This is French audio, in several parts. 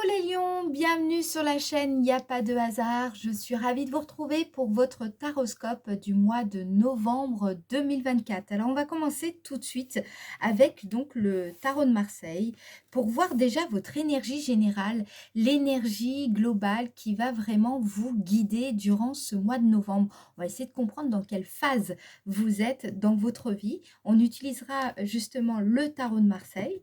les lions, bienvenue sur la chaîne Il n'y a pas de hasard. Je suis ravie de vous retrouver pour votre taroscope du mois de novembre 2024. Alors on va commencer tout de suite avec donc le tarot de Marseille pour voir déjà votre énergie générale, l'énergie globale qui va vraiment vous guider durant ce mois de novembre. On va essayer de comprendre dans quelle phase vous êtes dans votre vie. On utilisera justement le tarot de Marseille.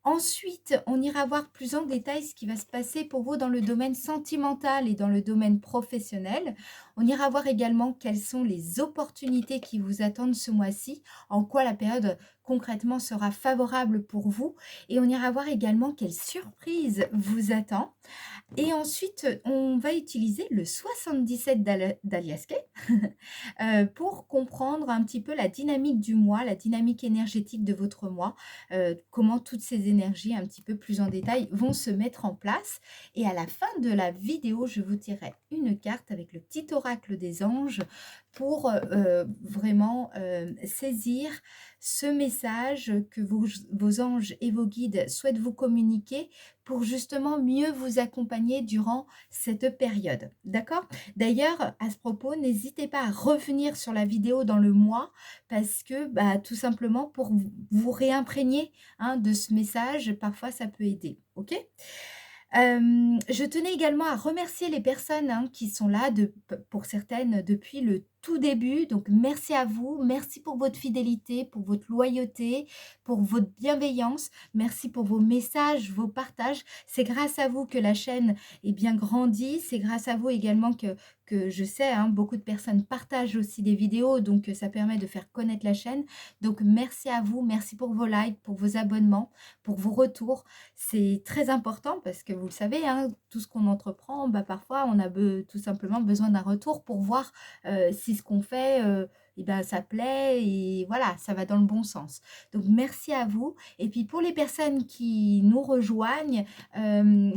Ensuite, on ira voir plus en détail ce qui va se passer pour vous dans le domaine sentimental et dans le domaine professionnel. On ira voir également quelles sont les opportunités qui vous attendent ce mois-ci, en quoi la période concrètement sera favorable pour vous. Et on ira voir également quelle surprise vous attend. Et ensuite, on va utiliser le 77 d'Alias Kay pour comprendre un petit peu la dynamique du mois, la dynamique énergétique de votre mois, comment toutes ces énergies un petit peu plus en détail vont se mettre en place. Et à la fin de la vidéo, je vous tirerai une carte avec le petit oracle des anges pour vraiment saisir ce message que vos anges et vos guides souhaitent vous communiquer pour justement mieux vous accompagner durant cette période. D'accord? D'ailleurs, à ce propos, n'hésitez pas à revenir sur la vidéo dans le mois parce que tout simplement pour vous réimprégner de ce message, parfois ça peut aider. Ok? Je tenais également à remercier les personnes qui sont là, pour certaines, depuis le tout début. Donc, merci à vous. Merci pour votre fidélité, pour votre loyauté, pour votre bienveillance. Merci pour vos messages, vos partages. C'est grâce à vous que la chaîne est bien grandie. C'est grâce à vous également que je sais, beaucoup de personnes partagent aussi des vidéos. Donc, ça permet de faire connaître la chaîne. Donc, merci à vous. Merci pour vos likes, pour vos abonnements, pour vos retours. C'est très important parce que vous le savez, tout ce qu'on entreprend, parfois on a tout simplement besoin d'un retour pour voir si ce qu'on fait, ça plaît et voilà, ça va dans le bon sens. Donc merci à vous. Et puis pour les personnes qui nous rejoignent,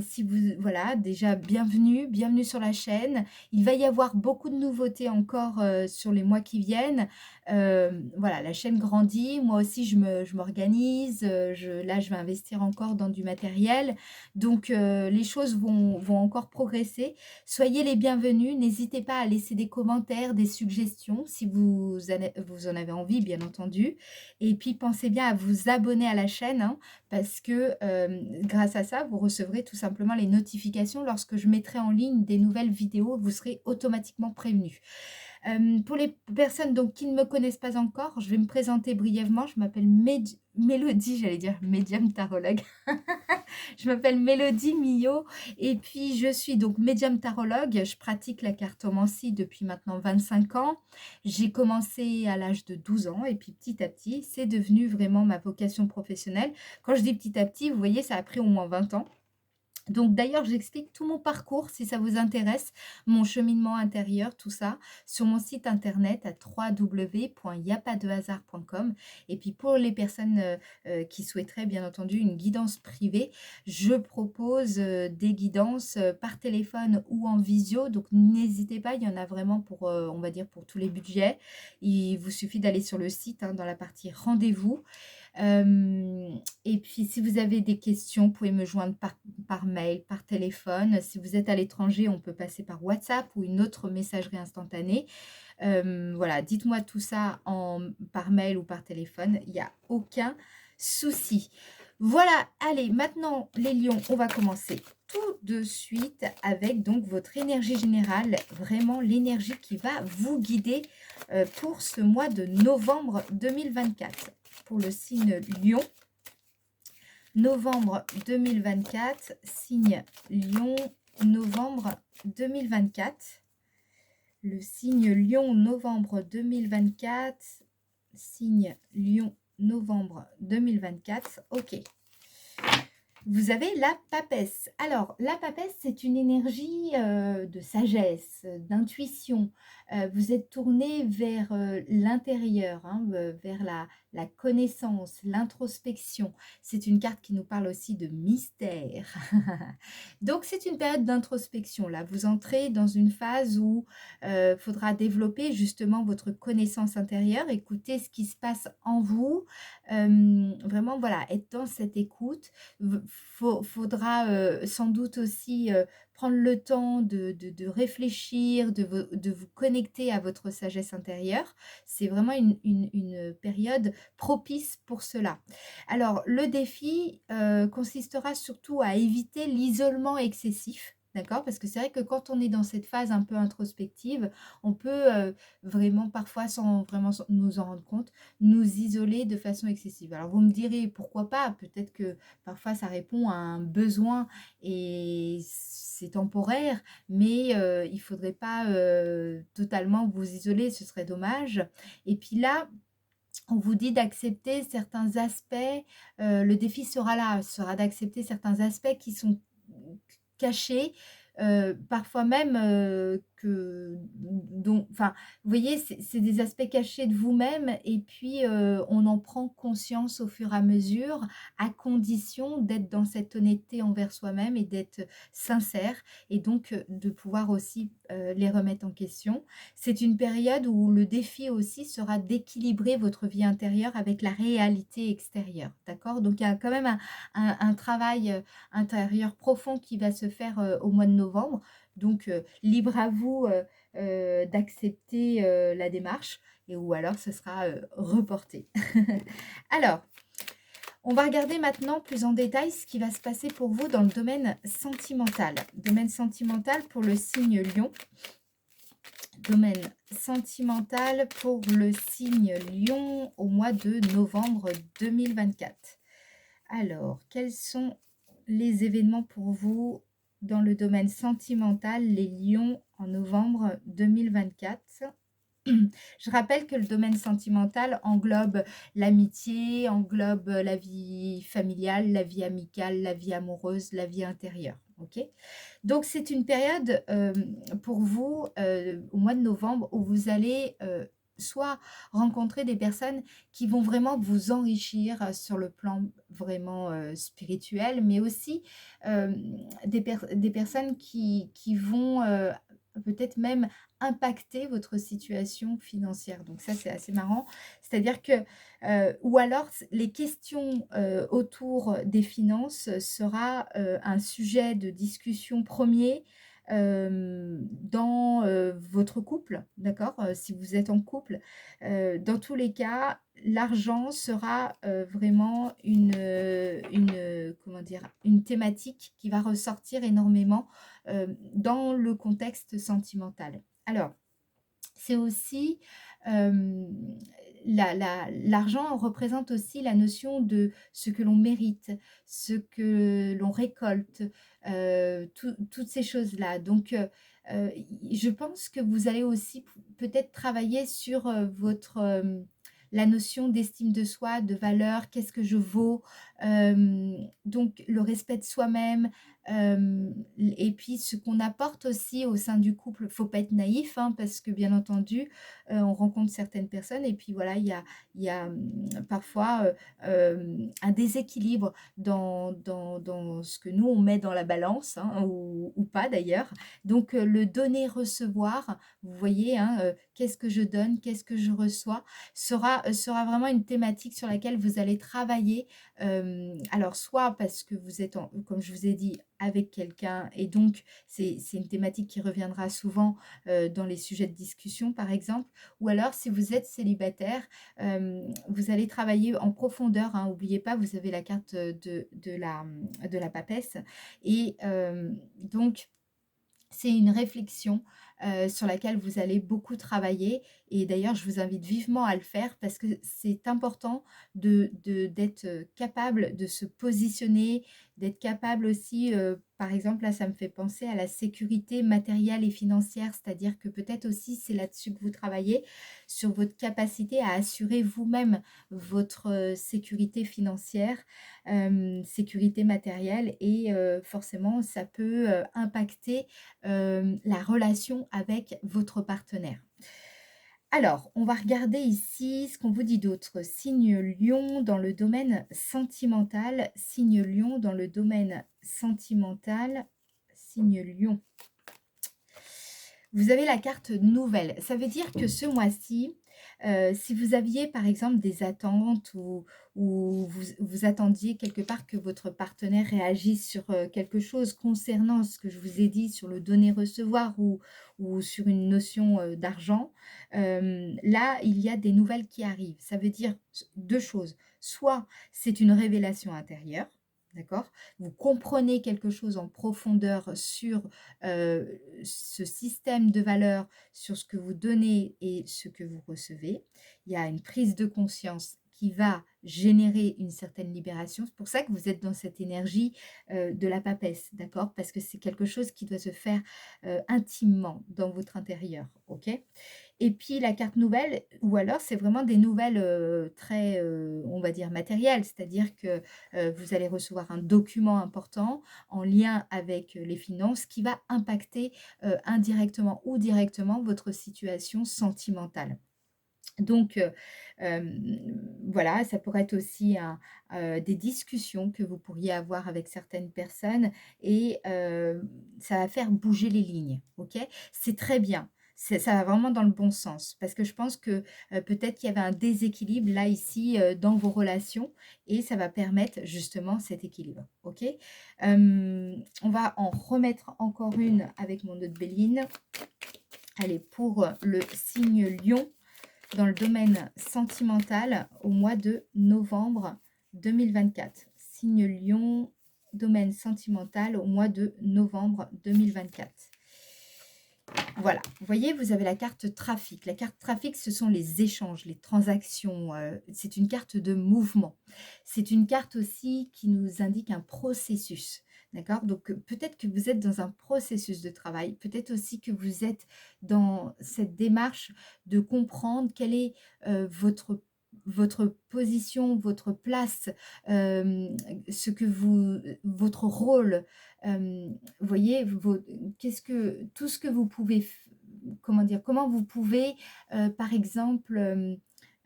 si vous, voilà, déjà bienvenue sur la chaîne. Il va y avoir beaucoup de nouveautés encore sur les mois qui viennent. Voilà, la chaîne grandit. Moi aussi, je m'organise. Là, je vais investir encore dans du matériel. Donc, les choses vont encore progresser. Soyez les bienvenus. N'hésitez pas à laisser des commentaires, des suggestions, si vous en avez envie, bien entendu. Et puis, pensez bien à vous abonner à la chaîne, parce que grâce à ça, vous recevrez tout simplement les notifications lorsque je mettrai en ligne des nouvelles vidéos. Vous serez automatiquement prévenus. Pour les personnes donc, qui ne me connaissent pas encore, je vais me présenter brièvement. Je m'appelle Mélodie, j'allais dire médium tarologue. Je m'appelle Mélodie Millot et puis je suis donc médium tarologue. Je pratique la cartomancie depuis maintenant 25 ans. J'ai commencé à l'âge de 12 ans et puis petit à petit, c'est devenu vraiment ma vocation professionnelle. Quand je dis petit à petit, vous voyez, ça a pris au moins 20 ans. Donc d'ailleurs, j'explique tout mon parcours si ça vous intéresse, mon cheminement intérieur, tout ça, sur mon site internet à www.yapadehasard.com. Et puis pour les personnes qui souhaiteraient bien entendu une guidance privée, je propose des guidances par téléphone ou en visio. Donc n'hésitez pas, il y en a vraiment pour, on va dire, pour tous les budgets. Il vous suffit d'aller sur le site dans la partie rendez-vous. Et puis, si vous avez des questions, vous pouvez me joindre par mail, par téléphone. Si vous êtes à l'étranger, on peut passer par WhatsApp ou une autre messagerie instantanée. Voilà, dites-moi tout ça par mail ou par téléphone. Il n'y a aucun souci. Voilà, allez, maintenant les lions, on va commencer tout de suite avec donc votre énergie générale, vraiment l'énergie qui va vous guider pour ce mois de novembre 2024. Pour le signe Lion, novembre 2024, signe Lion, novembre 2024. Le signe Lion, novembre 2024, signe Lion, novembre 2024. Ok. Vous avez la papesse. Alors, la papesse, c'est une énergie de sagesse, d'intuition. Vous êtes tourné vers l'intérieur, vers la connaissance, l'introspection. C'est une carte qui nous parle aussi de mystère. Donc c'est une période d'introspection là. Vous entrez dans une phase où faudra développer justement votre connaissance intérieure, écouter ce qui se passe en vous, vraiment voilà, être dans cette écoute. Faudra sans doute aussi prendre le temps de réfléchir, de vous connecter à votre sagesse intérieure. C'est vraiment une période propice pour cela. Alors, le défi consistera surtout à éviter l'isolement excessif. D'accord? Parce que c'est vrai que quand on est dans cette phase un peu introspective, on peut vraiment parfois, sans vraiment nous en rendre compte, nous isoler de façon excessive. Alors vous me direz pourquoi pas, peut-être que parfois ça répond à un besoin et c'est temporaire, mais il ne faudrait pas totalement vous isoler, ce serait dommage. Et puis là, on vous dit d'accepter certains aspects, le défi sera là, sera d'accepter certains aspects qui sont cachés, parfois même enfin, vous voyez, c'est des aspects cachés de vous-même et puis on en prend conscience au fur et à mesure, à condition d'être dans cette honnêteté envers soi-même et d'être sincère et donc de pouvoir aussi les remettre en question. C'est une période où le défi aussi sera d'équilibrer votre vie intérieure avec la réalité extérieure, d'accord? Donc il y a quand même un travail intérieur profond qui va se faire au mois de novembre. Donc libre à vous d'accepter la démarche et ou alors ce sera reporté. Alors, on va regarder maintenant plus en détail ce qui va se passer pour vous dans le domaine sentimental. Domaine sentimental pour le signe Lion. Domaine sentimental pour le signe Lion au mois de novembre 2024. Alors, quels sont les événements pour vous dans le domaine sentimental, les lions, en novembre 2024? Je rappelle que le domaine sentimental englobe l'amitié, englobe la vie familiale, la vie amicale, la vie amoureuse, la vie intérieure. Ok? Donc c'est une période pour vous au mois de novembre où vous allez soit rencontrer des personnes qui vont vraiment vous enrichir sur le plan vraiment spirituel, mais aussi des personnes qui vont peut-être même impacter votre situation financière. Donc ça, c'est assez marrant. C'est-à-dire que, ou alors, les questions autour des finances sera un sujet de discussion premier dans votre couple, d'accord? Si vous êtes en couple, dans tous les cas, l'argent sera vraiment comment dire, une thématique qui va ressortir énormément dans le contexte sentimental. Alors, c'est aussi l'argent représente aussi la notion de ce que l'on mérite, ce que l'on récolte, toutes ces choses-là. Donc, je pense que vous allez aussi peut-être travailler sur la notion d'estime de soi, de valeur, qu'est-ce que je vaux, donc le respect de soi-même, et puis ce qu'on apporte aussi au sein du couple. Faut pas être naïf, hein, parce que bien entendu, on rencontre certaines personnes et puis voilà, il y a parfois un déséquilibre dans ce que nous on met dans la balance, hein, ou pas d'ailleurs. Donc le donner-recevoir, vous voyez, hein, qu'est-ce que je donne, qu'est-ce que je reçois, sera vraiment une thématique sur laquelle vous allez travailler. Alors soit parce que vous êtes, comme je vous ai dit, avec quelqu'un et donc c'est une thématique qui reviendra souvent dans les sujets de discussion par exemple, ou alors si vous êtes célibataire, vous allez travailler en profondeur, hein. N'oubliez pas, vous avez la carte de la papesse et donc c'est une réflexion sur laquelle vous allez beaucoup travailler et d'ailleurs je vous invite vivement à le faire parce que c'est important d'être capable de se positionner, d'être capable aussi, par exemple là ça me fait penser à la sécurité matérielle et financière, c'est-à-dire que peut-être aussi c'est là-dessus que vous travaillez, sur votre capacité à assurer vous-même votre sécurité financière, sécurité matérielle et forcément ça peut impacter la relation avec votre partenaire. Alors, on va regarder ici ce qu'on vous dit d'autre. Signe Lion dans le domaine sentimental. Signe Lion dans le domaine sentimental. Signe Lion. Vous avez la carte nouvelle. Ça veut dire que ce mois-ci, si vous aviez par exemple des attentes ou vous attendiez quelque part que votre partenaire réagisse sur quelque chose concernant ce que je vous ai dit sur le donner-recevoir ou sur une notion d'argent, là, il y a des nouvelles qui arrivent. Ça veut dire deux choses. Soit c'est une révélation intérieure, d'accord? Vous comprenez quelque chose en profondeur sur ce système de valeurs, sur ce que vous donnez et ce que vous recevez. Il y a une prise de conscience qui va générer une certaine libération. C'est pour ça que vous êtes dans cette énergie de la papesse, d'accord? Parce que c'est quelque chose qui doit se faire intimement dans votre intérieur, ok? Et puis la carte nouvelle, ou alors c'est vraiment des nouvelles très, on va dire, matérielles, c'est-à-dire que vous allez recevoir un document important en lien avec les finances qui va impacter indirectement ou directement votre situation sentimentale. Donc, voilà, ça pourrait être aussi des discussions que vous pourriez avoir avec certaines personnes et ça va faire bouger les lignes, OK? C'est très bien. Ça va vraiment dans le bon sens parce que je pense que peut-être qu'il y avait un déséquilibre là, ici, dans vos relations et ça va permettre justement cet équilibre, OK? On va en remettre encore une avec mon autre Béline. Allez, pour le signe Lion, dans le domaine sentimental au mois de novembre 2024. Signe Lion, domaine sentimental au mois de novembre 2024. Voilà, vous voyez, vous avez la carte trafic. La carte trafic, ce sont les échanges, les transactions. C'est une carte de mouvement. C'est une carte aussi qui nous indique un processus. D'accord? Donc, peut-être que vous êtes dans un processus de travail. Peut-être aussi que vous êtes dans cette démarche de comprendre quelle est votre position, votre place, ce que votre rôle. Vous voyez, tout ce que vous pouvez, comment dire, comment vous pouvez, par exemple,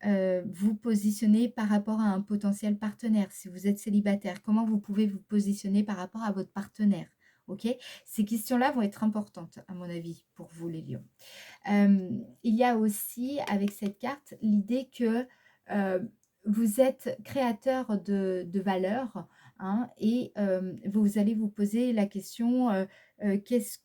vous positionner par rapport à un potentiel partenaire. Si vous êtes célibataire, comment vous pouvez vous positionner par rapport à votre partenaire? Ok? Ces questions-là vont être importantes, à mon avis, pour vous, les lions. Il y a aussi, avec cette carte, l'idée que vous êtes créateur de valeurs, hein, et vous allez vous poser la question, qu'est-ce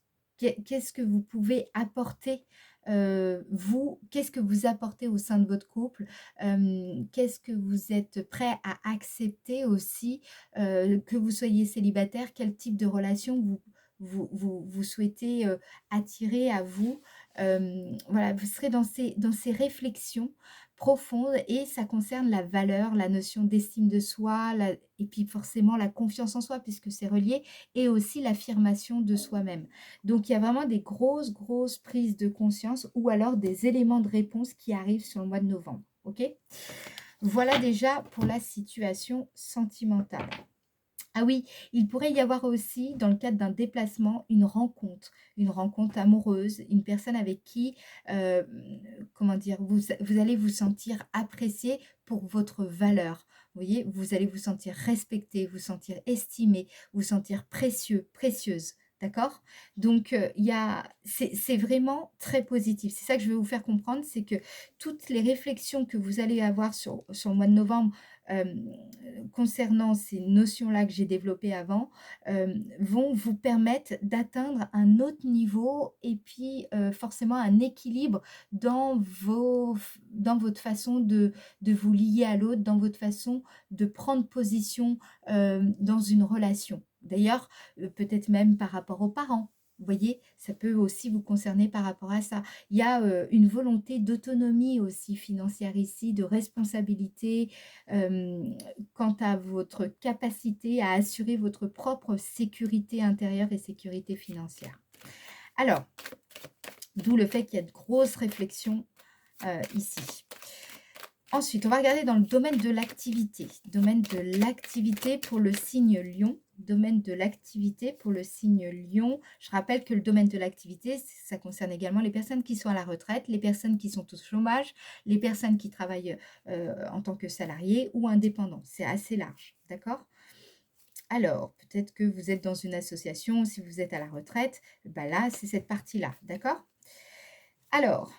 que vous pouvez apporter, vous, qu'est-ce que vous apportez au sein de votre couple, qu'est-ce que vous êtes prêt à accepter aussi, que vous soyez célibataire, quel type de relation vous souhaitez attirer à vous. Voilà, vous serez dans ces réflexions profondes et ça concerne la valeur, la notion d'estime de soi, et puis forcément la confiance en soi puisque c'est relié et aussi l'affirmation de soi-même. Donc il y a vraiment des grosses, grosses prises de conscience ou alors des éléments de réponse qui arrivent sur le mois de novembre. Ok? Voilà déjà pour la situation sentimentale. Ah oui, il pourrait y avoir aussi, dans le cadre d'un déplacement, une rencontre amoureuse, une personne avec qui, euh, comment dire, vous allez vous sentir apprécié pour votre valeur. Vous voyez, vous allez vous sentir respecté, vous sentir estimé, vous sentir précieux, précieuse. D'accord? Donc, c'est vraiment très positif. C'est ça que je veux vous faire comprendre, c'est que toutes les réflexions que vous allez avoir sur le mois de novembre, euh, concernant ces notions-là que j'ai développées avant, vont vous permettre d'atteindre un autre niveau et puis forcément un équilibre dans votre façon de vous lier à l'autre, dans votre façon de prendre position dans une relation. D'ailleurs, peut-être même par rapport aux parents. Vous voyez, ça peut aussi vous concerner par rapport à ça. Il y a une volonté d'autonomie aussi financière ici, de responsabilité, euh, quant à votre capacité à assurer votre propre sécurité intérieure et sécurité financière. Alors, d'où le fait qu'il y a de grosses réflexions ici. Ensuite, on va regarder dans le domaine de l'activité. Domaine de l'activité pour le signe Lion. Domaine de l'activité pour le signe Lion. Je rappelle que le domaine de l'activité, ça concerne également les personnes qui sont à la retraite, les personnes qui sont au chômage, les personnes qui travaillent en tant que salariés ou indépendants. C'est assez large, d'accord? Alors, peut-être que vous êtes dans une association, si vous êtes à la retraite, bah là, c'est cette partie-là, d'accord? Alors,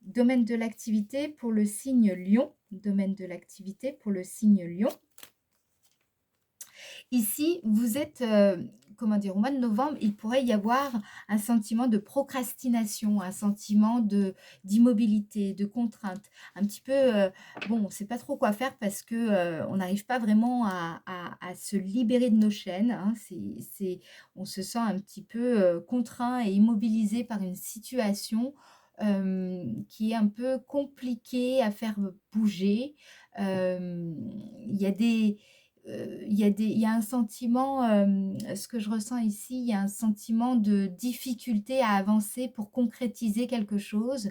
domaine de l'activité pour le signe Lion. Domaine de l'activité pour le signe Lion. Ici, vous êtes, comment dire, au mois de novembre, il pourrait y avoir un sentiment de procrastination, un sentiment d'immobilité, de contrainte. Un petit peu, bon, on ne sait pas trop quoi faire parce que on n'arrive pas vraiment à se libérer de nos chaînes. Hein. On se sent un petit peu contraint et immobilisé par une situation qui est un peu compliquée à faire bouger. Il y a il y a un sentiment, ce que je ressens ici, il y a un sentiment de difficulté à avancer pour concrétiser quelque chose.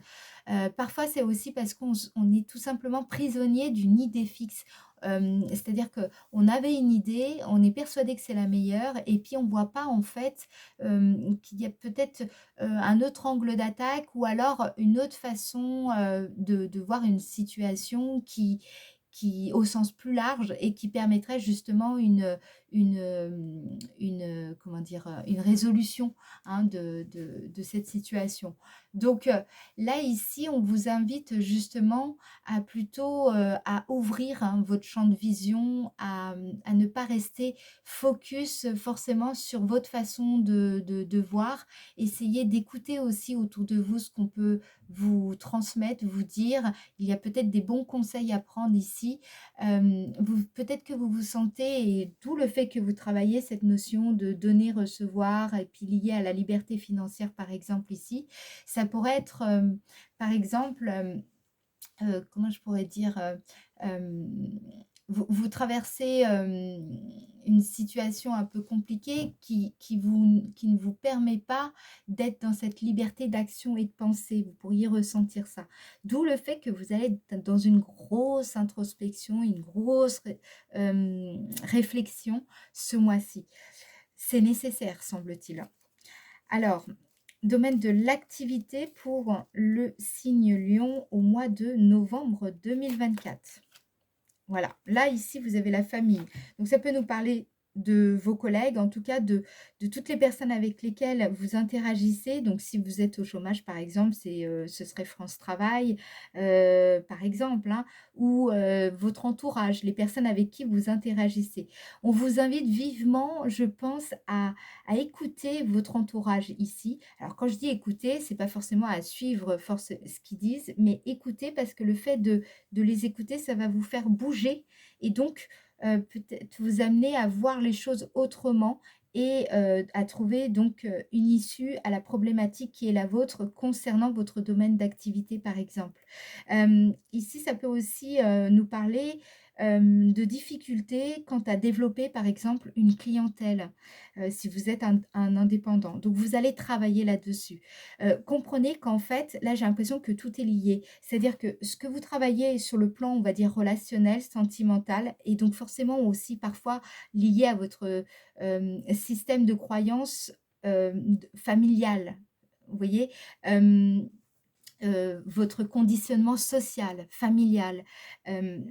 Parfois, c'est aussi parce on est tout simplement prisonnier d'une idée fixe. C'est-à-dire qu'on avait une idée, on est persuadé que c'est la meilleure et puis on ne voit pas en fait, qu'il y a peut-être, un autre angle d'attaque ou alors une autre façon, de voir une situation au sens plus large et qui permettrait justement comment dire, une résolution hein, de cette situation. Donc là, ici, on vous invite justement à plutôt à ouvrir hein, votre champ de vision, à ne pas rester focus forcément sur votre façon de voir. Essayez d'écouter aussi autour de vous ce qu'on peut vous transmettre, vous dire. Il y a peut-être des bons conseils à prendre ici. Peut-être que vous vous sentez, et d'où le fait que vous travaillez cette notion de donner, recevoir, et puis lié à la liberté financière, par exemple, ici. Ça pourrait être, par exemple, comment je pourrais dire, vous traversez une situation un peu compliquée qui ne vous permet pas d'être dans cette liberté d'action et de pensée. Vous pourriez ressentir ça. D'où le fait que vous allez être dans une grosse introspection, une grosse réflexion ce mois-ci. C'est nécessaire, semble-t-il. Alors, domaine de l'activité pour le signe Lion au mois de novembre 2024. Voilà, là, ici, vous avez la famille. Donc, ça peut nous parler de vos collègues, en tout cas de toutes les personnes avec lesquelles vous interagissez. Donc, si vous êtes au chômage, par exemple, ce serait France Travail, par exemple, hein, ou votre entourage, les personnes avec qui vous interagissez. On vous invite vivement, je pense, à écouter votre entourage ici. Alors, quand je dis écouter, c'est pas forcément à suivre ce qu'ils disent, mais écouter parce que le fait de les écouter, ça va vous faire bouger et donc peut-être vous amener à voir les choses autrement et à trouver donc une issue à la problématique qui est la vôtre concernant votre domaine d'activité, par exemple. Ici, ça peut aussi nous parler de difficultés quant à développer, par exemple, une clientèle, si vous êtes un indépendant. Donc, vous allez travailler là-dessus. Comprenez qu'en fait, là, j'ai l'impression que tout est lié. C'est-à-dire que ce que vous travaillez sur le plan, on va dire, relationnel, sentimental, et donc forcément aussi parfois lié à votre système de croyance familial. Vous voyez votre conditionnement social, familial,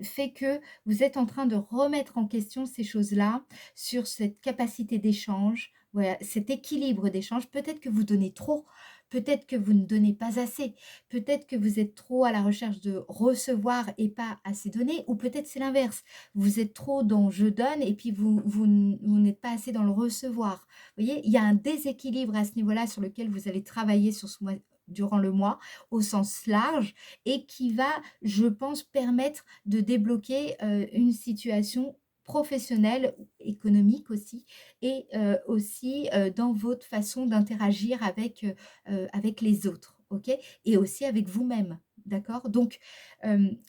fait que vous êtes en train de remettre en question ces choses-là sur cette capacité d'échange, voilà, cet équilibre d'échange. Peut-être que vous donnez trop, peut-être que vous ne donnez pas assez, peut-être que vous êtes trop à la recherche de recevoir et pas assez donner, ou peut-être c'est l'inverse. Vous êtes trop dans je donne et puis vous n'êtes pas assez dans le recevoir. Vous voyez, il y a un déséquilibre à ce niveau-là sur lequel vous allez travailler sur ce mois, durant le mois au sens large et qui va, je pense, permettre de débloquer une situation professionnelle, économique aussi, et aussi dans votre façon d'interagir avec les autres, ok? Et aussi avec vous-même, d'accord? Donc,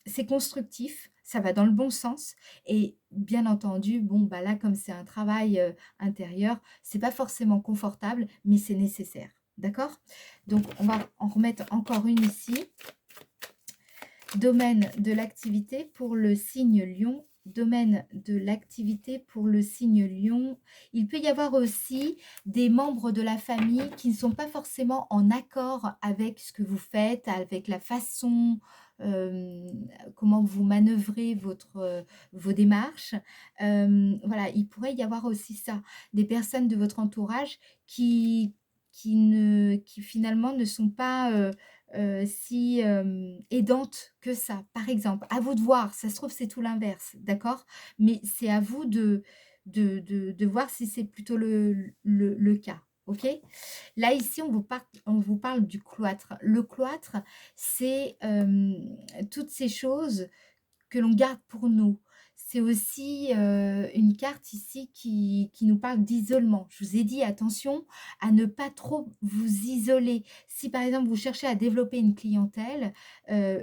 c'est constructif, ça va dans le bon sens, et bien entendu, bon, bah là, comme c'est un travail intérieur, c'est pas forcément confortable, mais c'est nécessaire, d'accord? Donc, on va en remettre encore une ici. Domaine de l'activité pour le signe Lion. Domaine de l'activité pour le signe Lion. Il peut y avoir aussi des membres de la famille qui ne sont pas forcément en accord avec ce que vous faites, avec la façon, comment vous manœuvrez vos démarches. Voilà, il pourrait y avoir aussi ça. Des personnes de votre entourage qui finalement ne sont pas si aidante que ça, par exemple. À vous de voir, ça se trouve, c'est tout l'inverse, d'accord? Mais c'est à vous de voir si c'est plutôt le cas, ok? Là, ici, on vous parle du cloître. Le cloître, c'est toutes ces choses que l'on garde pour nous. C'est aussi une carte ici qui nous parle d'isolement. Je vous ai dit, attention à ne pas trop vous isoler. Si par exemple, vous cherchez à développer une clientèle, euh,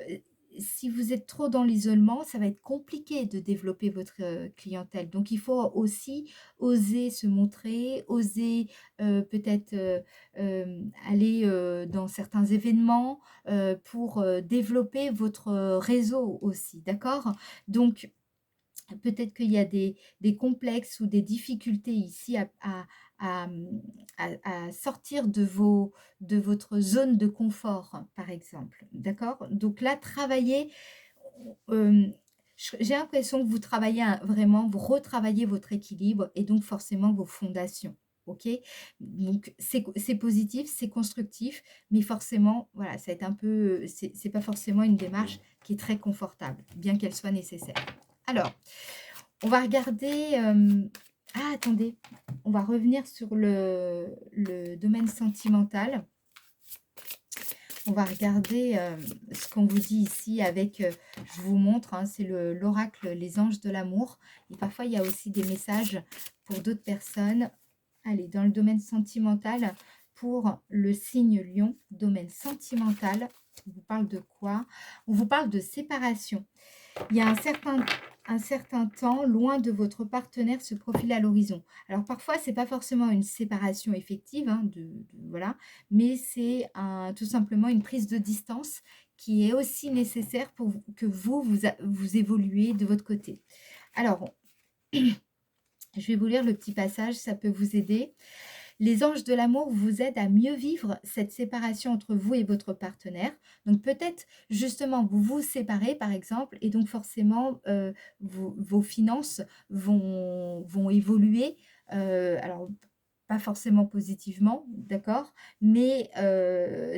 si vous êtes trop dans l'isolement, ça va être compliqué de développer votre clientèle. Donc, il faut aussi oser se montrer, oser peut-être aller dans certains événements, pour développer votre réseau aussi, d'accord? Donc, peut-être qu'il y a des complexes ou des difficultés ici à, à sortir de votre zone de confort, par exemple, d'accord? Donc là, travailler, euh, j'ai l'impression que vous travaillez vraiment, vous retravaillez votre équilibre et donc forcément vos fondations. Ok, donc c'est positif, c'est constructif, mais forcément, voilà, ça va être un peu, c'est pas forcément une démarche qui est très confortable, bien qu'elle soit nécessaire. Alors, on va regarder. Ah, attendez, on va revenir sur le domaine sentimental. On va regarder ce qu'on vous dit ici avec, je vous montre, hein, c'est l'oracle Les Anges de l'amour. Et parfois, il y a aussi des messages pour d'autres personnes. Allez, dans le domaine sentimental, pour le signe Lion, domaine sentimental, on vous parle de quoi? On vous parle de séparation. Il y a un certain temps, loin de votre partenaire se profile à l'horizon. Alors parfois, c'est pas forcément une séparation effective, hein, voilà, mais c'est tout simplement une prise de distance qui est aussi nécessaire pour que vous évoluez de votre côté. Alors, je vais vous lire le petit passage, ça peut vous aider. Les anges de l'amour vous aident à mieux vivre cette séparation entre vous et votre partenaire. Donc peut-être justement vous vous séparez par exemple et donc forcément vos finances vont évoluer. Alors pas forcément positivement, d'accord, mais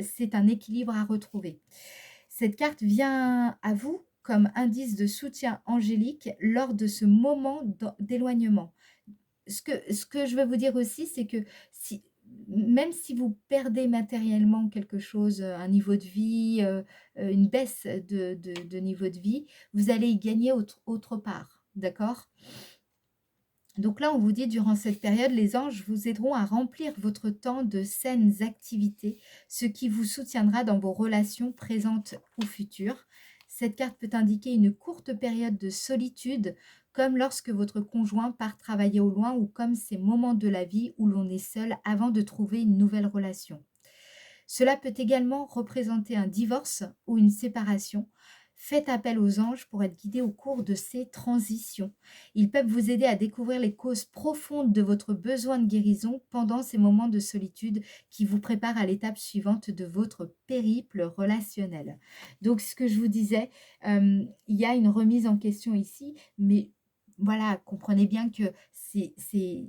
c'est un équilibre à retrouver. Cette carte vient à vous comme indice de soutien angélique lors de ce moment d'éloignement. Ce que je veux vous dire aussi, c'est que si, même si vous perdez matériellement quelque chose, un niveau de vie, une baisse de niveau de vie, vous allez y gagner autre part, d'accord? Donc là, on vous dit, durant cette période, les anges vous aideront à remplir votre temps de saines activités, ce qui vous soutiendra dans vos relations présentes ou futures. Cette carte peut indiquer une courte période de solitude, comme lorsque votre conjoint part travailler au loin ou comme ces moments de la vie où l'on est seul avant de trouver une nouvelle relation. Cela peut également représenter un divorce ou une séparation. Faites appel aux anges pour être guidés au cours de ces transitions. Ils peuvent vous aider à découvrir les causes profondes de votre besoin de guérison pendant ces moments de solitude qui vous préparent à l'étape suivante de votre périple relationnel. Donc, ce que je vous disais, il y a une remise en question ici, mais voilà, comprenez bien que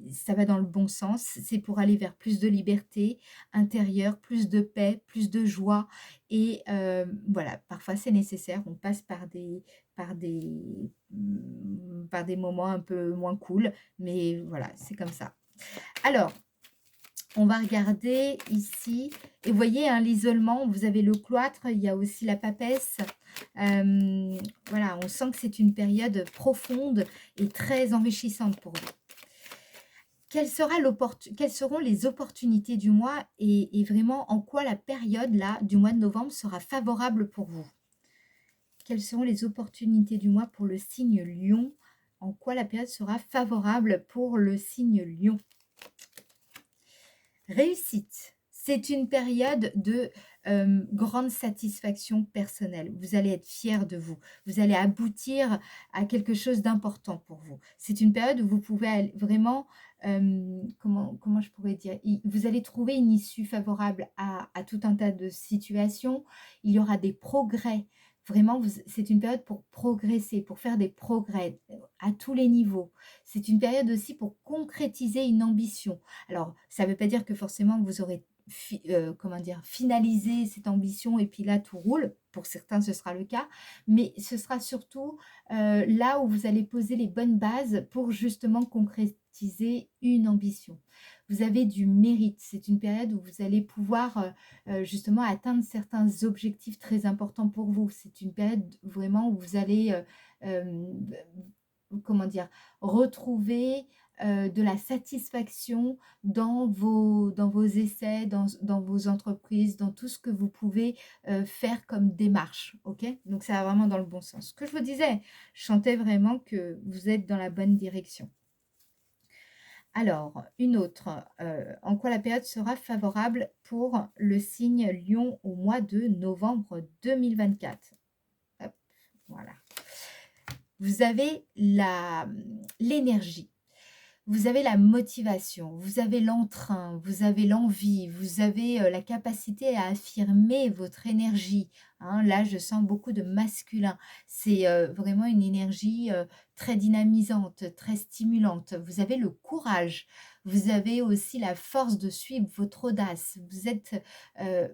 ça va dans le bon sens. C'est pour aller vers plus de liberté intérieure, plus de paix, plus de joie. Et voilà, parfois c'est nécessaire. On passe par des moments un peu moins cool, mais voilà, c'est comme ça. Alors, on va regarder ici. Et vous voyez, hein, l'isolement, vous avez le cloître, il y a aussi la papesse. Voilà, on sent que c'est une période profonde et très enrichissante pour vous. Quelles seront les opportunités du mois et vraiment en quoi la période là du mois de novembre sera favorable pour vous? Quelles seront les opportunités du mois pour le signe Lion? En quoi la période sera favorable pour le signe Lion? Réussite, C'est une période de grande satisfaction personnelle. Vous allez être fiers de vous. Vous allez aboutir à quelque chose d'important pour vous. C'est une période où vous pouvez vraiment, comment je pourrais dire, vous allez trouver une issue favorable à tout un tas de situations. Il y aura des progrès. Vraiment, c'est une période pour progresser, pour faire des progrès à tous les niveaux. C'est une période aussi pour concrétiser une ambition. Alors, ça ne veut pas dire que forcément vous aurez comment dire, finaliser cette ambition et puis là tout roule. Pour certains, ce sera le cas, mais ce sera surtout là où vous allez poser les bonnes bases pour justement concrétiser une ambition. Vous avez du mérite. C'est une période où vous allez pouvoir justement atteindre certains objectifs très importants pour vous. C'est une période vraiment où vous allez, comment dire, retrouver de la satisfaction dans vos essais, dans vos entreprises, dans tout ce que vous pouvez faire comme démarche. Ok? Donc ça va vraiment dans le bon sens. Ce que je vous disais, je sentais vraiment que vous êtes dans la bonne direction. Alors, une autre, en quoi la période sera favorable pour le signe Lion au mois de novembre 2024? Hop, voilà. Vous avez l'énergie. Vous avez la motivation, vous avez l'entrain, vous avez l'envie, vous avez la capacité à affirmer votre énergie. Hein. Là, je sens beaucoup de masculin. C'est vraiment une énergie très dynamisante, très stimulante. Vous avez le courage. Vous avez aussi la force de suivre votre audace. Vous êtes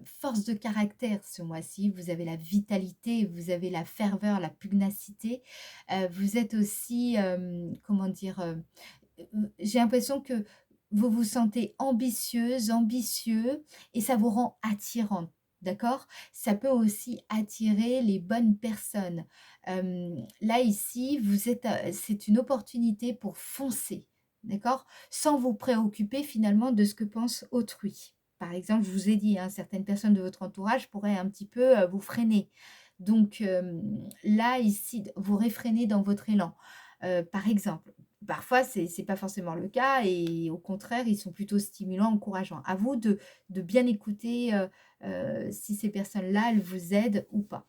force de caractère ce mois-ci. Vous avez la vitalité, vous avez la ferveur, la pugnacité. Vous êtes aussi, comment dire, j'ai l'impression que vous vous sentez ambitieuse, ambitieux et ça vous rend attirante. D'accord? Ça peut aussi attirer les bonnes personnes. Là, ici, c'est une opportunité pour foncer. D'accord? Sans vous préoccuper finalement de ce que pense autrui. Par exemple, je vous ai dit, hein, certaines personnes de votre entourage pourraient un petit peu vous freiner. Donc là, ici, vous réfrénez dans votre élan. Par exemple, parfois, c'est pas forcément le cas et au contraire, ils sont plutôt stimulants, encourageants. À vous de bien écouter si ces personnes-là, elles vous aident ou pas.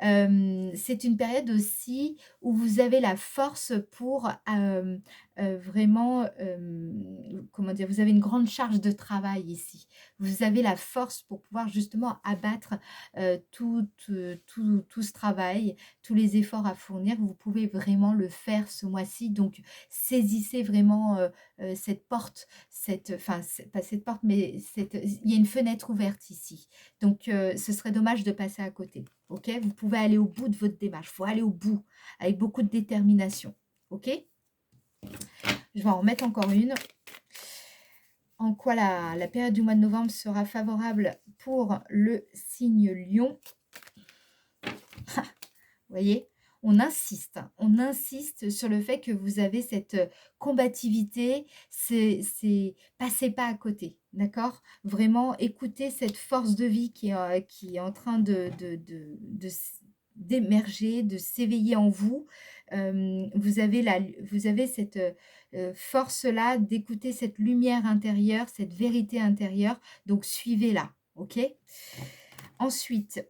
C'est une période aussi où vous avez la force pour vraiment, comment dire, vous avez une grande charge de travail ici. Vous avez la force pour pouvoir justement abattre tout ce travail, tous les efforts à fournir. Vous pouvez vraiment le faire ce mois-ci. Donc, saisissez vraiment cette porte, pas cette porte, mais il y a une fenêtre ouverte ici. Donc, ce serait dommage de passer à côté. Ok? Vous pouvez aller au bout de votre démarche. Il faut aller au bout avec beaucoup de détermination. Ok? Je vais en remettre encore une. En quoi la période du mois de novembre sera favorable pour le signe Lion? Vous voyez, on insiste sur le fait que vous avez cette combativité, passez pas à côté, d'accord? Vraiment, écoutez cette force de vie qui est en train d'émerger, de s'éveiller en vous. Vous avez cette force-là d'écouter cette lumière intérieure, cette vérité intérieure, donc suivez-la, ok? Ensuite,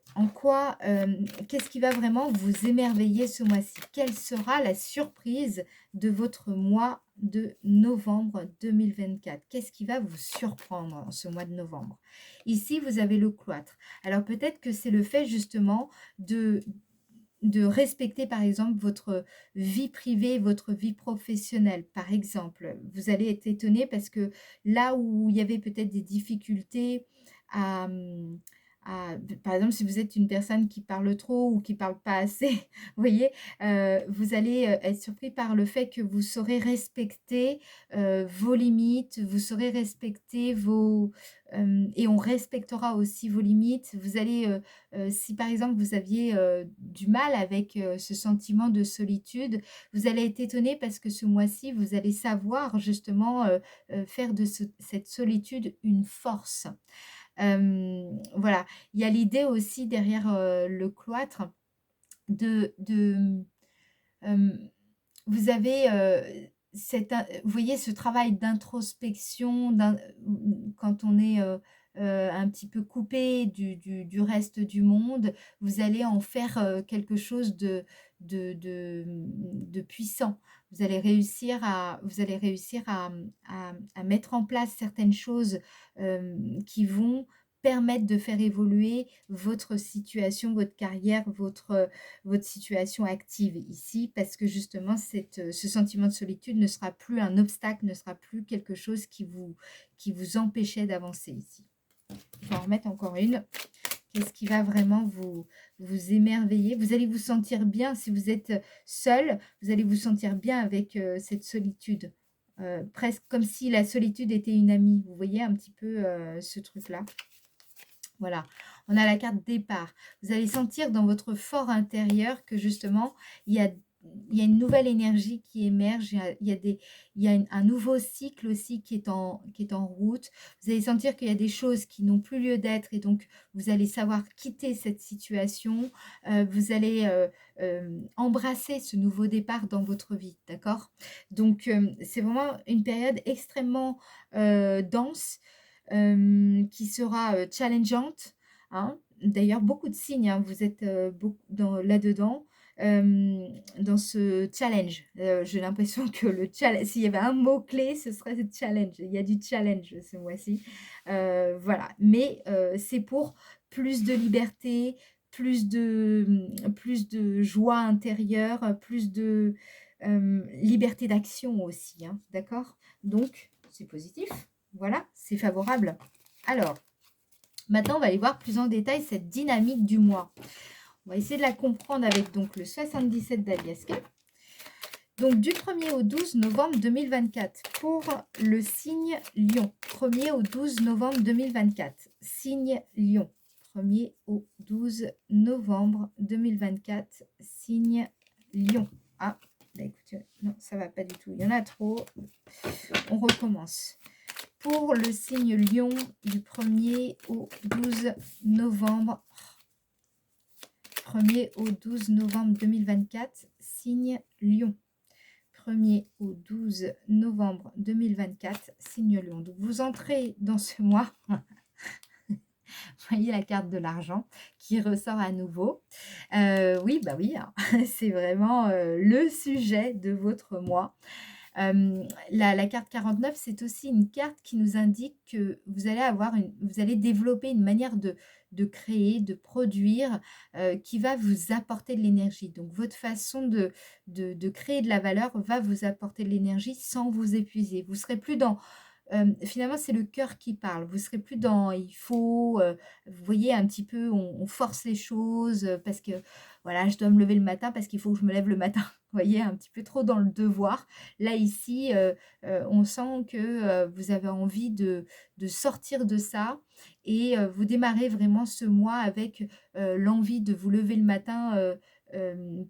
qu'est-ce qui va vraiment vous émerveiller ce mois-ci? Quelle sera la surprise de votre mois de novembre 2024? Qu'est-ce qui va vous surprendre en ce mois de novembre? Ici, vous avez le cloître. Alors peut-être que c'est le fait justement de respecter par exemple votre vie privée, votre vie professionnelle. Par exemple, vous allez être étonné parce que là où il y avait peut-être des difficultés à, par exemple, si vous êtes une personne qui parle trop ou qui parle pas assez, vous voyez, vous allez être surpris par le fait que vous saurez respecter vos limites, vous saurez respecter et on respectera aussi vos limites. Vous allez, si par exemple vous aviez du mal avec ce sentiment de solitude, vous allez être étonné parce que ce mois-ci, vous allez savoir justement faire de cette solitude une force. Voilà, il y a l'idée aussi derrière le cloître de vous avez vous voyez ce travail d'introspection quand on est un petit peu coupé du reste du monde, vous allez en faire quelque chose de puissant. Vous allez réussir à mettre en place certaines choses qui vont permettre de faire évoluer votre situation, votre carrière, votre situation active ici, parce que justement, ce sentiment de solitude ne sera plus un obstacle, ne sera plus quelque chose qui vous empêchait d'avancer ici. Je vais en remettre encore une. Qu'est-ce qui va vraiment vous émerveiller? Vous allez vous sentir bien si vous êtes seul, vous allez vous sentir bien avec cette solitude. Presque comme si la solitude était une amie. Vous voyez un petit peu ce truc-là. Voilà, on a la carte départ. Vous allez sentir dans votre fort intérieur que justement, il y a une nouvelle énergie qui émerge, il y a un nouveau cycle aussi qui est en route. Vous allez sentir qu'il y a des choses qui n'ont plus lieu d'être et donc vous allez savoir quitter cette situation. Vous allez embrasser ce nouveau départ dans votre vie, d'accord? Donc, c'est vraiment une période extrêmement dense qui sera challengeante. Hein. D'ailleurs, beaucoup de signes, hein, vous êtes là-dedans, dans ce challenge. J'ai l'impression que s'il y avait un mot-clé, ce serait challenge. Il y a du challenge ce mois-ci. Voilà, mais c'est pour plus de liberté, plus de joie intérieure, plus de liberté d'action aussi. Hein, d'accord? Donc, c'est positif. Voilà, c'est favorable. Alors, maintenant, on va aller voir plus en détail cette dynamique du mois. On va essayer de la comprendre avec donc le 77 d'Aliaska. Donc, du 1er au 12 novembre 2024 pour le signe Lion. 1er au 12 novembre 2024. Signe Lion. 1er au 12 novembre 2024. Signe Lion. Ah, bah écoutez, non, ça va pas du tout. Il y en a trop. On recommence. Pour le signe Lion du 1er au 12 novembre. 1er au 12 novembre 2024, signe Lion. 1er au 12 novembre 2024, signe Lion. Donc vous entrez dans ce mois. Vous voyez la carte de l'argent qui ressort à nouveau. Oui, bah oui, hein. C'est vraiment le sujet de votre mois. La carte 49, c'est aussi une carte qui nous indique que vous allez développer une manière de créer, de produire, qui va vous apporter de l'énergie. Donc, votre façon de créer de la valeur va vous apporter de l'énergie sans vous épuiser. Vous serez plus dans... finalement, c'est le cœur qui parle. Vous serez plus dans il faut, vous voyez un petit peu, on force les choses parce que voilà, je dois me lever le matin parce qu'il faut que je me lève le matin. Vous voyez, un petit peu trop dans le devoir. Là, ici, on sent que vous avez envie de sortir de ça et vous démarrez vraiment ce mois avec l'envie de vous lever le matin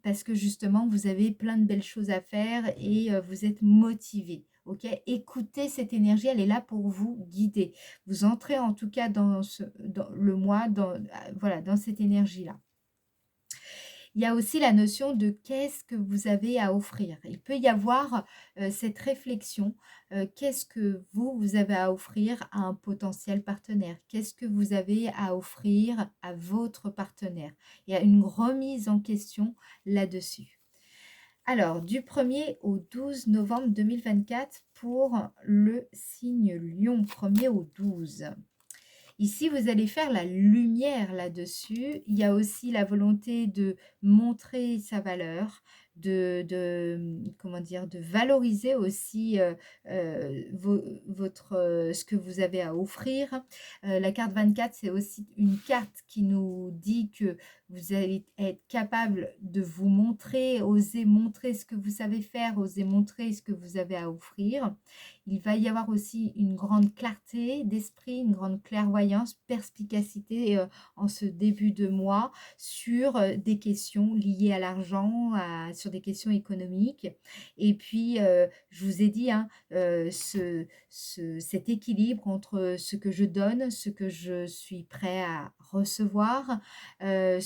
parce que justement, vous avez plein de belles choses à faire et vous êtes motivé. Ok, écoutez cette énergie, elle est là pour vous guider. Vous entrez en tout cas dans le mois, voilà, dans cette énergie-là. Il y a aussi la notion de qu'est-ce que vous avez à offrir. Il peut y avoir cette réflexion. Qu'est-ce que vous avez à offrir à un potentiel partenaire? Qu'est-ce que vous avez à offrir à votre partenaire? Il y a une remise en question là-dessus. Alors, du 1er au 12 novembre 2024 pour le signe Lion, 1er au 12. Ici, vous allez faire la lumière là-dessus. Il y a aussi la volonté de montrer sa valeur, comment dire, de valoriser aussi ce que vous avez à offrir. La carte 24, c'est aussi une carte qui nous dit que vous allez être capable de vous montrer, oser montrer ce que vous savez faire, oser montrer ce que vous avez à offrir. Il va y avoir aussi une grande clarté d'esprit, une grande clairvoyance, perspicacité en ce début de mois sur des questions liées à l'argent, sur des questions économiques. Et puis, je vous ai dit, hein, cet équilibre entre ce que je donne, ce que je suis prêt à recevoir, voilà,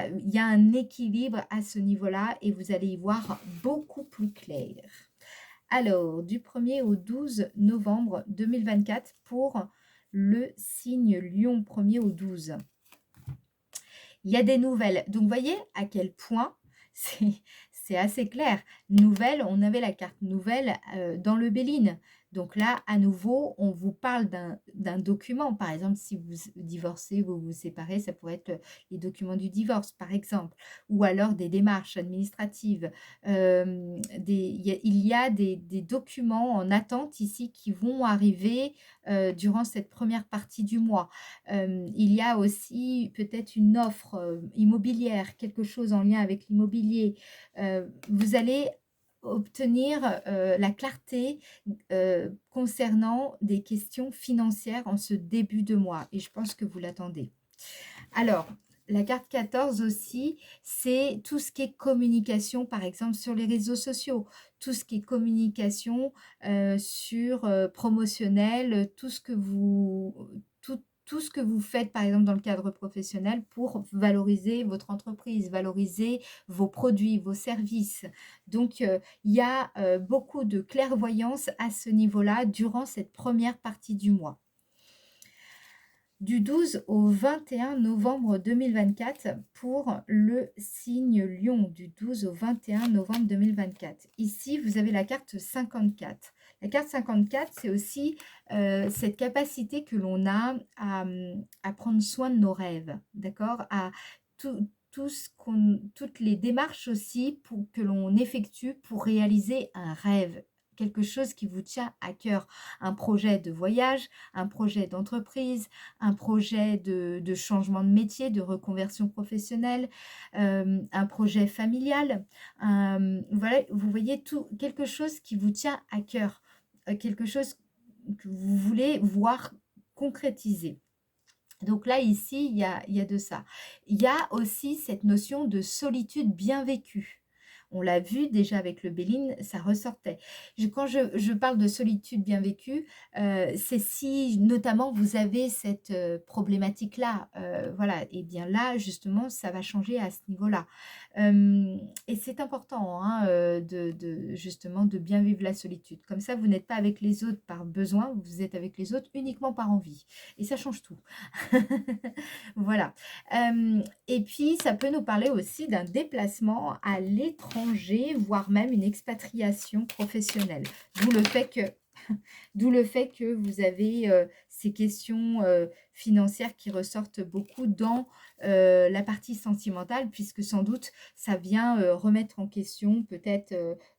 il y a un équilibre à ce niveau-là et vous allez y voir beaucoup plus clair. Alors, du 1er au 12 novembre 2024 pour le signe Lion, 1er au 12. Il y a des nouvelles. Donc, vous voyez à quel point c'est assez clair. Nouvelle, on avait la carte nouvelle dans le Béline. Donc là, à nouveau, on vous parle d'un document. Par exemple, si vous divorcez, vous vous séparez, ça pourrait être les documents du divorce, par exemple. Ou alors des démarches administratives. Il y a des documents en attente ici qui vont arriver durant cette première partie du mois. Il y a aussi peut-être une offre immobilière, quelque chose en lien avec l'immobilier. Vous allez obtenir la clarté concernant des questions financières en ce début de mois. Et je pense que vous l'attendez. Alors, la carte 14 aussi, c'est tout ce qui est communication, par exemple, sur les réseaux sociaux, tout ce qui est communication sur promotionnel, tout ce que vous faites, par exemple, dans le cadre professionnel pour valoriser votre entreprise, valoriser vos produits, vos services. Donc, il y a beaucoup de clairvoyance à ce niveau-là durant cette première partie du mois. Du 12 au 21 novembre 2024 pour le signe Lion, du 12 au 21 novembre 2024. Ici, vous avez la carte 54. La carte 54, c'est aussi cette capacité que l'on a à prendre soin de nos rêves, d'accord? À toutes les démarches aussi que l'on effectue pour réaliser un rêve, quelque chose qui vous tient à cœur, un projet de voyage, un projet d'entreprise, un projet de changement de métier, de reconversion professionnelle, un projet familial. Voilà, vous voyez quelque chose qui vous tient à cœur, quelque chose que vous voulez voir concrétiser. Donc là, ici, il y a de ça. Il y a aussi cette notion de solitude bien vécue. On l'a vu déjà avec le Béline, ça ressortait. Quand je parle de solitude bien vécue, c'est si notamment vous avez cette problématique-là. Voilà, et bien là, justement, ça va changer à ce niveau-là. Et c'est important hein, justement de bien vivre la solitude. Comme ça, vous n'êtes pas avec les autres par besoin, vous êtes avec les autres uniquement par envie. Et ça change tout. Voilà. Et puis, ça peut nous parler aussi d'un déplacement à l'étranger, voire même une expatriation professionnelle. D'où le fait que vous avez ces questions financières qui ressortent beaucoup dans la partie sentimentale, puisque sans doute, ça vient remettre en question peut-être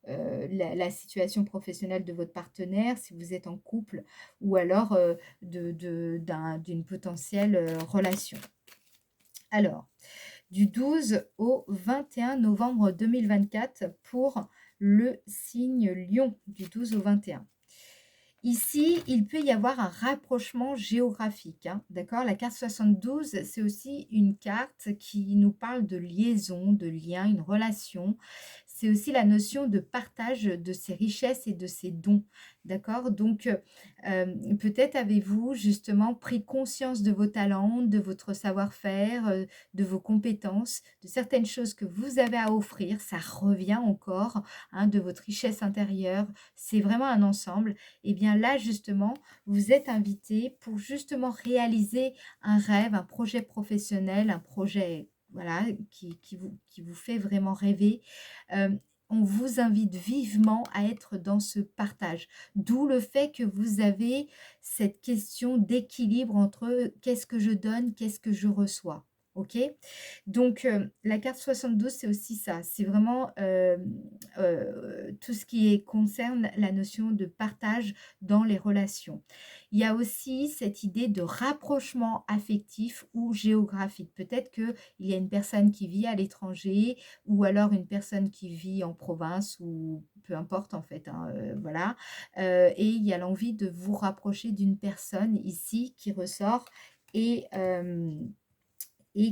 la situation professionnelle de votre partenaire, si vous êtes en couple, ou alors d'une potentielle relation. Alors, du 12 au 21 novembre 2024 pour le signe Lion, du 12 au 21. Ici, il peut y avoir un rapprochement géographique, hein, d'accord? La carte 72, c'est aussi une carte qui nous parle de liaison, de lien, une relation. C'est aussi la notion de partage de ses richesses et de ses dons, d'accord? Donc, peut-être avez-vous justement pris conscience de vos talents, de votre savoir-faire, de vos compétences, de certaines choses que vous avez à offrir. Ça revient encore, hein, de votre richesse intérieure. C'est vraiment un ensemble. Et bien là, justement, vous êtes invité pour justement réaliser un rêve, un projet professionnel, un projet voilà, qui vous fait vraiment rêver. On vous invite vivement à être dans ce partage. D'où le fait que vous avez cette question d'équilibre entre qu'est-ce que je donne, qu'est-ce que je reçois. Ok? Donc, la carte 72, c'est aussi ça. C'est vraiment tout ce qui concerne la notion de partage dans les relations. Il y a aussi cette idée de rapprochement affectif ou géographique. Peut-être qu'il y a une personne qui vit à l'étranger ou alors une personne qui vit en province ou peu importe en fait. Hein, voilà. Et il y a l'envie de vous rapprocher d'une personne ici qui ressort et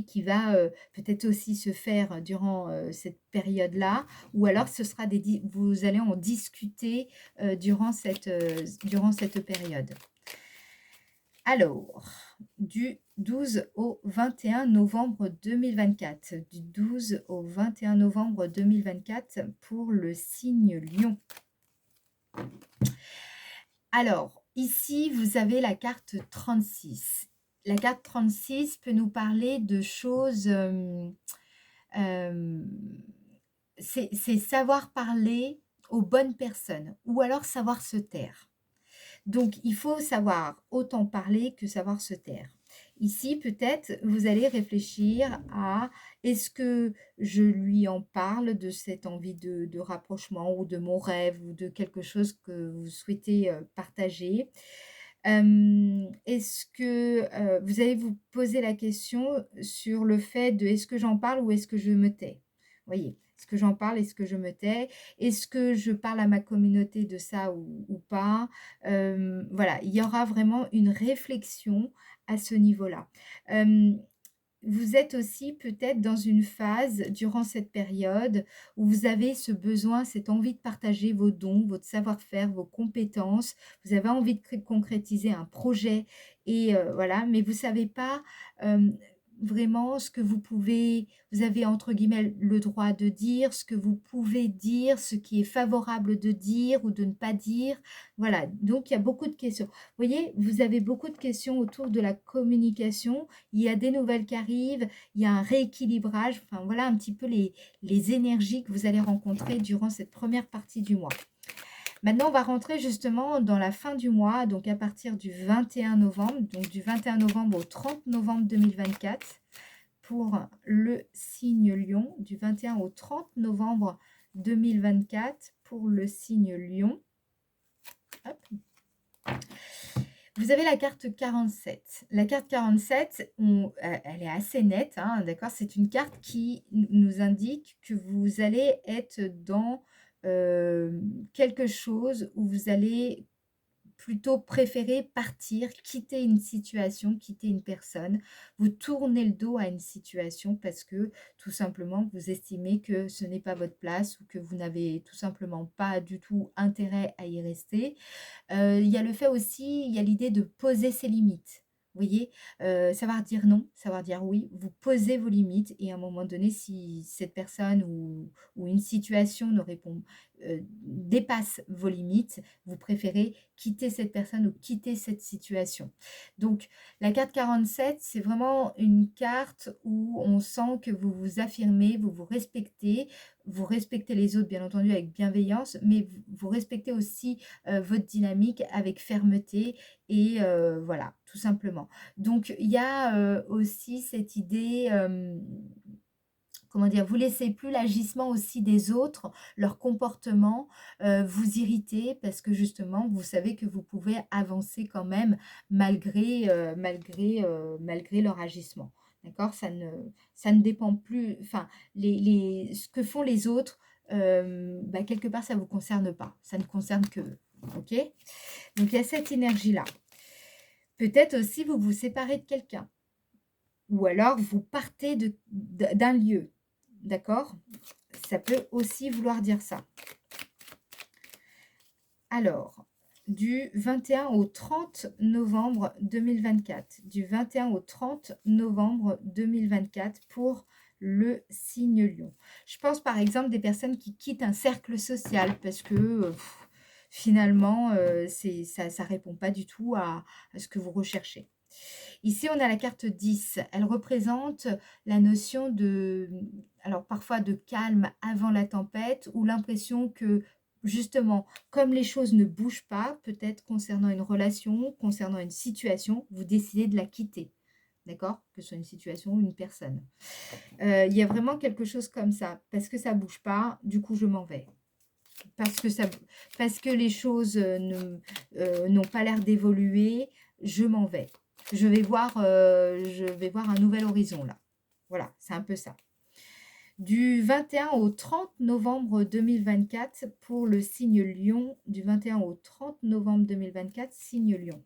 qui va peut-être aussi se faire durant cette période-là, ou alors vous allez en discuter durant cette période. Alors, du 12 au 21 novembre 2024, du 12 au 21 novembre 2024 pour le signe Lion. Alors, ici, vous avez la carte 36. La carte 36 peut nous parler de choses... euh, c'est savoir parler aux bonnes personnes ou alors savoir se taire. Donc, il faut savoir autant parler que savoir se taire. Ici, peut-être, vous allez réfléchir à est-ce que je lui en parle de cette envie de rapprochement ou de mon rêve ou de quelque chose que vous souhaitez partager. Est-ce que vous allez vous poser la question sur le fait de est-ce que j'en parle ou est-ce que je me tais? Voyez, est-ce que j'en parle, est-ce que je me tais? Est-ce que je parle à ma communauté de ça ou pas? Voilà, il y aura vraiment une réflexion à ce niveau-là. Vous êtes aussi peut-être dans une phase durant cette période où vous avez ce besoin, cette envie de partager vos dons, votre savoir-faire, vos compétences. Vous avez envie de concrétiser un projet et voilà, mais vous savez pas vraiment ce que vous avez entre guillemets le droit de dire, ce que vous pouvez dire, ce qui est favorable de dire ou de ne pas dire. Voilà, donc il y a beaucoup de questions. Vous voyez, vous avez beaucoup de questions autour de la communication. Il y a des nouvelles qui arrivent, il y a un rééquilibrage. Enfin, voilà un petit peu les énergies que vous allez rencontrer durant cette première partie du mois. Maintenant, on va rentrer justement dans la fin du mois, donc à partir du 21 novembre, donc du 21 novembre au 30 novembre 2024, pour le signe Lion, du 21 au 30 novembre 2024, pour le signe Lion. Hop. Vous avez la carte 47. La carte 47, elle est assez nette, hein, d'accord? C'est une carte qui nous indique que vous allez être dans quelque chose où vous allez plutôt préférer partir, quitter une situation, quitter une personne. Vous tournez le dos à une situation parce que tout simplement vous estimez que ce n'est pas votre place ou que vous n'avez tout simplement pas du tout intérêt à y rester. Il y a le fait aussi, il y a l'idée de poser ses limites. Vous voyez, savoir dire non, savoir dire oui, vous posez vos limites et à un moment donné, si cette personne ou une situation ne répond, dépasse vos limites, vous préférez quitter cette personne ou quitter cette situation. Donc, la carte 47, c'est vraiment une carte où on sent que vous vous affirmez, vous respectez les autres, bien entendu, avec bienveillance, mais vous respectez aussi votre dynamique avec fermeté et voilà, tout simplement. Donc, il y a aussi cette idée, comment dire, vous laissez plus l'agissement aussi des autres, leur comportement, vous irriter parce que justement, vous savez que vous pouvez avancer quand même malgré leur agissement. D'accord? Ça ne dépend plus, enfin, ce que font les autres, bah, quelque part, ça ne vous concerne pas. Ça ne concerne que eux. OK? Donc, il y a cette énergie-là. Peut-être aussi, vous vous séparez de quelqu'un. Ou alors, vous partez d'un lieu. D'accord? Ça peut aussi vouloir dire ça. Alors, du 21 au 30 novembre 2024. Du 21 au 30 novembre 2024 pour le signe Lion. Je pense par exemple des personnes qui quittent un cercle social parce que finalement, ça ne répond pas du tout à ce que vous recherchez. Ici, on a la carte 10. Elle représente la notion de, alors parfois de calme avant la tempête ou l'impression que justement, comme les choses ne bougent pas, peut-être concernant une relation, concernant une situation, vous décidez de la quitter. D'accord? Que ce soit une situation ou une personne. Il y a vraiment quelque chose comme ça. Parce que ça ne bouge pas, du coup, je m'en vais. Parce que les choses n'ont pas l'air d'évoluer, je m'en vais. Je vais voir un nouvel horizon là. Voilà, c'est un peu ça. Du 21 au 30 novembre 2024 pour le signe Lion. Du 21 au 30 novembre 2024, signe Lion.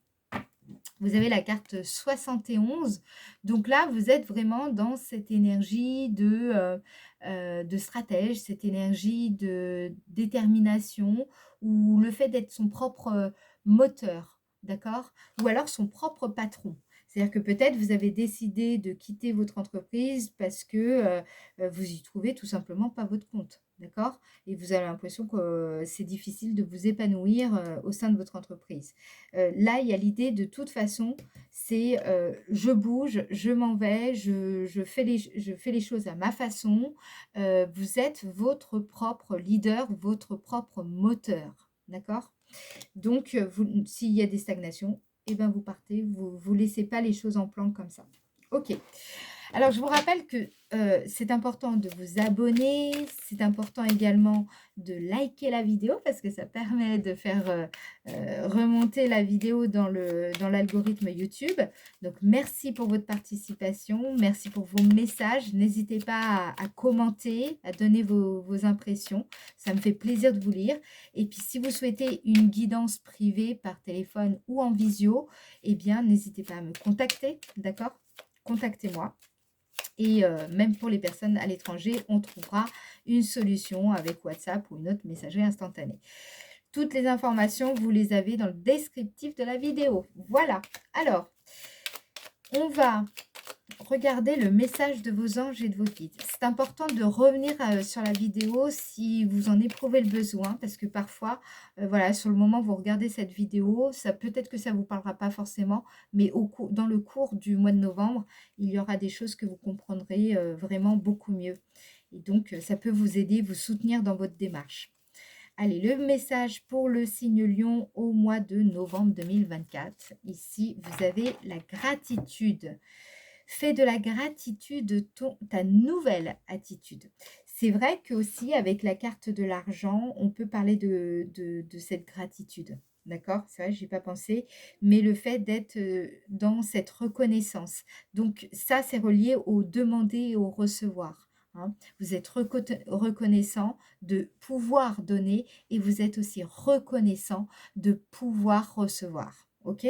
Vous avez la carte 71. Donc là, vous êtes vraiment dans cette énergie de stratège, cette énergie de détermination ou le fait d'être son propre moteur, d'accord? Ou alors son propre patron. C'est-à-dire que peut-être vous avez décidé de quitter votre entreprise parce que vous y trouvez tout simplement pas votre compte, d'accord? Et vous avez l'impression que c'est difficile de vous épanouir au sein de votre entreprise. Là, il y a l'idée de toute façon, c'est je bouge, je m'en vais, je fais les choses à ma façon. Vous êtes votre propre leader, votre propre moteur, d'accord? Donc, s'il y a des stagnations, eh ben, vous partez, vous laissez pas les choses en plan comme ça. OK. Alors, je vous rappelle que c'est important de vous abonner, c'est important également de liker la vidéo parce que ça permet de faire remonter la vidéo dans l'algorithme YouTube. Donc, merci pour votre participation, merci pour vos messages. N'hésitez pas à commenter, à donner vos impressions. Ça me fait plaisir de vous lire. Et puis, si vous souhaitez une guidance privée par téléphone ou en visio, eh bien, n'hésitez pas à me contacter, d'accord? Contactez-moi. Et même pour les personnes à l'étranger, on trouvera une solution avec WhatsApp ou une autre messagerie instantanée. Toutes les informations, vous les avez dans le descriptif de la vidéo. Voilà. Alors, on va regarder le message de vos anges et de vos guides. C'est important de revenir sur la vidéo si vous en éprouvez le besoin, parce que parfois, voilà, sur le moment, vous regardez cette vidéo, ça peut-être que ça ne vous parlera pas forcément, mais dans le cours du mois de novembre, il y aura des choses que vous comprendrez vraiment beaucoup mieux. Et donc, ça peut vous aider, vous soutenir dans votre démarche. Allez, le message pour le signe Lion au mois de novembre 2024. Ici, vous avez la gratitude. Fais de la gratitude ta nouvelle attitude. C'est vrai qu'aussi, avec la carte de l'argent, on peut parler de cette gratitude. D'accord? C'est vrai, je n'y ai pas pensé. Mais le fait d'être dans cette reconnaissance. Donc, ça, c'est relié au demander et au recevoir. Hein. Vous êtes reconnaissant de pouvoir donner et vous êtes aussi reconnaissant de pouvoir recevoir. OK?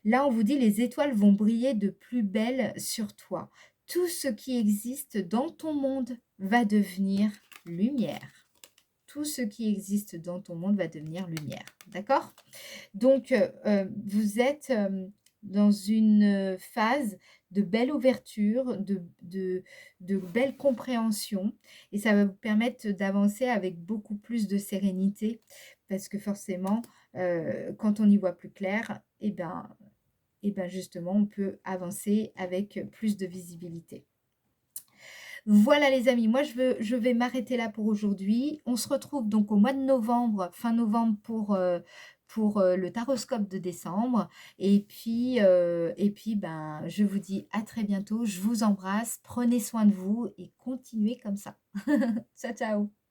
Là, on vous dit les étoiles vont briller de plus belle sur toi. Tout ce qui existe dans ton monde va devenir lumière. Tout ce qui existe dans ton monde va devenir lumière. D'accord? Donc, vous êtes dans une phase de belle ouverture, de belle compréhension. Et ça va vous permettre d'avancer avec beaucoup plus de sérénité. Parce que forcément, quand on y voit plus clair, eh ben justement, on peut avancer avec plus de visibilité. Voilà les amis, moi je vais m'arrêter là pour aujourd'hui. On se retrouve donc au mois de novembre, fin novembre pour le taroscope de décembre. Et puis, ben, je vous dis à très bientôt. Je vous embrasse, prenez soin de vous et continuez comme ça. Ciao, ciao.